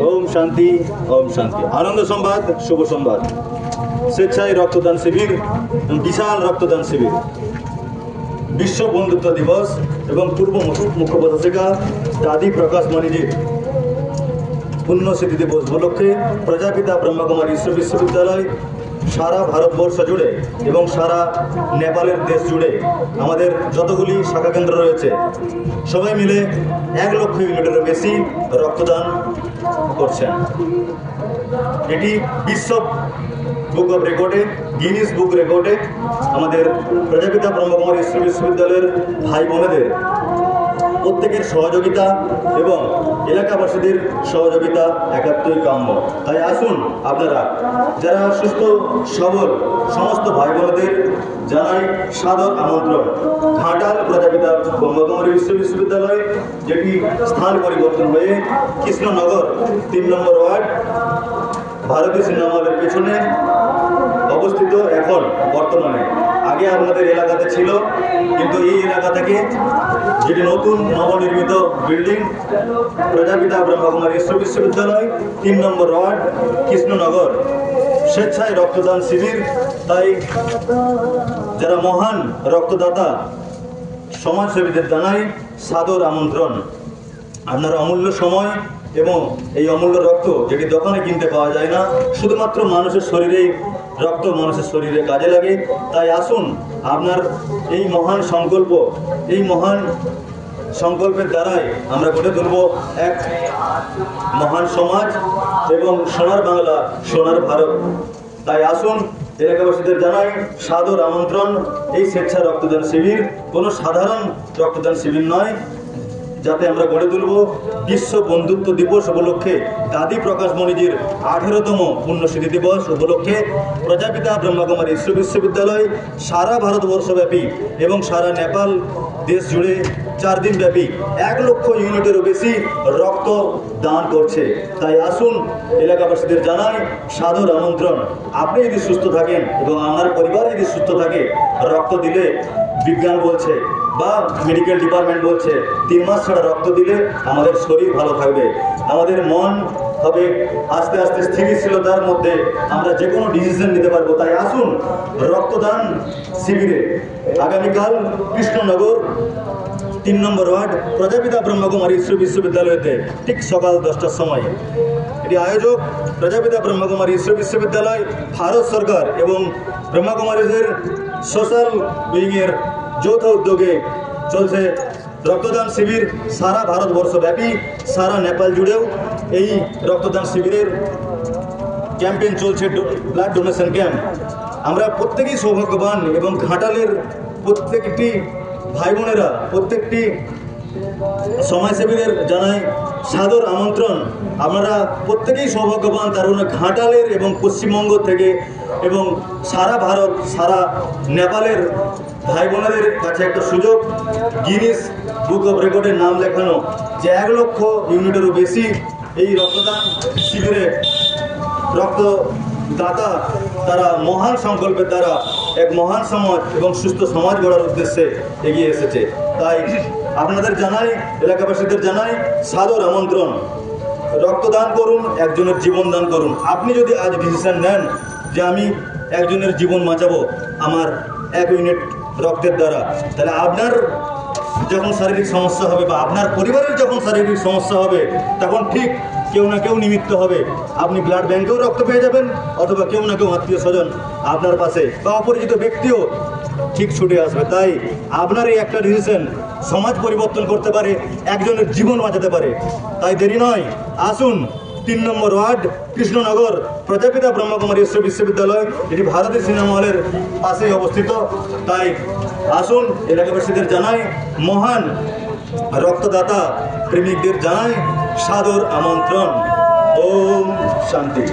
ओम शांति ओम शांति। आनंद संबाद शुभ संबाद स्वेच्छाय रक्तदान शिविर विशाल रक्तदान शिविर विश्व बंधुत्व दिवस एवं पूर्व मुख्य प्रशासिका दादी प्रकाश मणिजीर पुण्यस्मृति दिवस उपलक्षे प्रजापिता ब्रह्मकुमारी विश्वविद्यालय सारा भारतवर्ष जुड़े एवं सारा नेपालेर देश जुड़े आमादेर যতগুলি शाखा केंद्र रयेछे सबाई मिले 1 लक्ष यूनिटेर बेशी रक्तदान करछेन। एटी विश्व बुक अफ रेकर्डे गिनिस बुक रेकर्डे आमादेर प्रजापिता ब्रह्मकुमारी विश्वविद्यालयेर भाई बोनेदेर प्रत्येकेर सहयोगिता एवं एलाकाबासीदेर सहयोगिता एकात्तई काम्य। ताई आसुन आपनारा जारा सुस्थ सबल समस्त भाई बोनेदेर जानाई सादर आमंत्रण। घाटाल प्रजापिता ब्रह्मकुमारी विश्वविद्यालय जेटी स्थान परिवर्तन हये कृष्णनगर 3 नम्बर वार्ड भारतीय सिनेमा हलेर पेछने अवस्थित। एखन बर्तमाने आगे आपनादेर एलाकाते छिलो किन्तु एई एलाका थेके जेटी नतून नवनिर्मित बिल्डिंग प्रजापिता ब्रह्मकुमारी विश्वविद्यालय 3 नम्बर वार्ड कृष्णनगर स्वेच्छाय रक्तदान शिविर। ताई যারা মহান রক্তদাতা সমাজসেবীদের জানাই সাদর আমন্ত্রণ। আপনার অমূল্য সময় এবং এই অমূল্য রক্ত যেটি দোকানে কিনতে পাওয়া যায় না, শুধুমাত্র মানুষের শরীরেই রক্ত মানুষের শরীরে কাজে লাগে। তাই আসুন আপনার এই মহান সংকল্প, এই মহান সংকল্পের দ্বারাই আমরা গড়ে তুলব এক মহান সমাজ এবং সোনার বাংলা সোনার ভারত। তাই আসুন এলাকাবাসীদের জানাই সাদর আমন্ত্রণ। এই স্বেচ্ছা রক্তদান শিবির কোনো সাধারণ রক্তদান শিবির নয়, যাতে আমরা গড়ে তুলব বিশ্ব বন্ধুত্ব দিবস উপলক্ষে দাদি প্রকাশ মণিজির 18তম পুণ্যস্মৃতি দিবস উপলক্ষে প্রজাপিতা ব্রহ্মকুমারী বিশ্ববিদ্যালয় সারা ভারতবর্ষব্যাপী এবং সারা নেপাল দেশ জুড়ে 4 দিন ব্যাপী 1 লক্ষ ইউনিটেরও বেশি রক্ত দান করছে। তাই আসুন এলাকাবাসীদের জানাই সাদর আমন্ত্রণ। আপনি যদি সুস্থ থাকেন এবং আমার পরিবার যদি সুস্থ থাকে, রক্ত দিলে বিজ্ঞান বলছে বা মেডিকেল ডিপার্টমেন্ট বলছে 3 মাস ছাড়া রক্ত দিলে আমাদের শরীর ভালো থাকবে, আমাদের মন হবে আস্তে আস্তে স্থিতিশীলতার মধ্যে, আমরা যে কোনো ডিসিশন নিতে পারবো। তাই আসুন রক্তদান শিবিরে আগামীকাল কৃষ্ণনগর 3 নম্বর ওয়ার্ড প্রজাপিতা ব্রহ্মকুমারী বিশ্ববিদ্যালয়তে ঠিক সকাল 10টার সময়। এটি আয়োজক প্রজাপিতা ব্রহ্মকুমারী বিশ্ববিদ্যালয়, ভারত সরকার এবং ব্রহ্মকুমারীদের সোশ্যাল উইংয়ের যৌথ উদ্যোগে চলছে রক্তদান শিবির। সারা ভারতবর্ষব্যাপী সারা নেপাল জুড়েও এই রক্তদান শিবিরের ক্যাম্পেইন চলছে, ব্লাড ডোনেশন ক্যাম্প। আমরা প্রত্যেকেই সৌভাগ্যবান এবং ঘাটালের প্রত্যেকটি ভাই বোনেরা, প্রত্যেকটি সমাজসেবীদের জানাই সাদর আমন্ত্রণ। আপনারা প্রত্যেকেই সৌভাগ্যবান, তার কারণ ঘাটালের এবং পশ্চিমবঙ্গ থেকে এবং সারা ভারত সারা নেপালের ভাই বোনেদের কাছে একটা সুযোগ, গিনিস বুক অফ রেকর্ডের নাম লেখানো যে 1 লক্ষ ইউনিটেরও বেশি এই রক্তদান শিবিরে রক্তদাতা তারা মহান সংকল্পের দ্বারা এক মহান সমাজ এবং সুস্থ সমাজ গড়ার উদ্দেশ্যে এগিয়ে এসেছে। তাই আপনাদের জানাই, এলাকাবাসীদের জানাই সাদর আমন্ত্রণ। রক্তদান করুন, একজনের জীবন দান করুন। আপনি যদি আজ ডিসিশন নেন যে আমি একজনের জীবন বাঁচাবো আমার 1 ইউনিট রক্তের দ্বারা, তাহলে আপনার যখন শারীরিক সমস্যা হবে বা আপনার পরিবারের যখন শারীরিক সমস্যা হবে, তখন ঠিক কেউ না কেউ নিমিত্ত হবে। আপনি ব্লাড ব্যাংকেও রক্ত পেয়ে যাবেন, অথবা কেউ না কেউ আত্মীয় স্বজন আপনার পাশে বা অপরিচিত ব্যক্তিও ঠিক ছুটে আসবে। তাই আপনার এই একটা ডিসিশন সমাজ পরিবর্তন করতে পারে, একজনের জীবন বাঁচাতে পারে। তাই দেরি নয়, আসুন 3 নম্বর ওয়ার্ড কৃষ্ণনগর প্রজাপিতা ব্রহ্মকুমারী বিশ্ববিদ্যালয়, এটি ভারতীয় সিনেমা হলের পাশেই অবস্থিত। তাই আসুন এলাকাবাসীদের জানাই, মহান রক্তদাতা প্রেমিকদের জানাই সাদর আমন্ত্রণ। ওম শান্তি।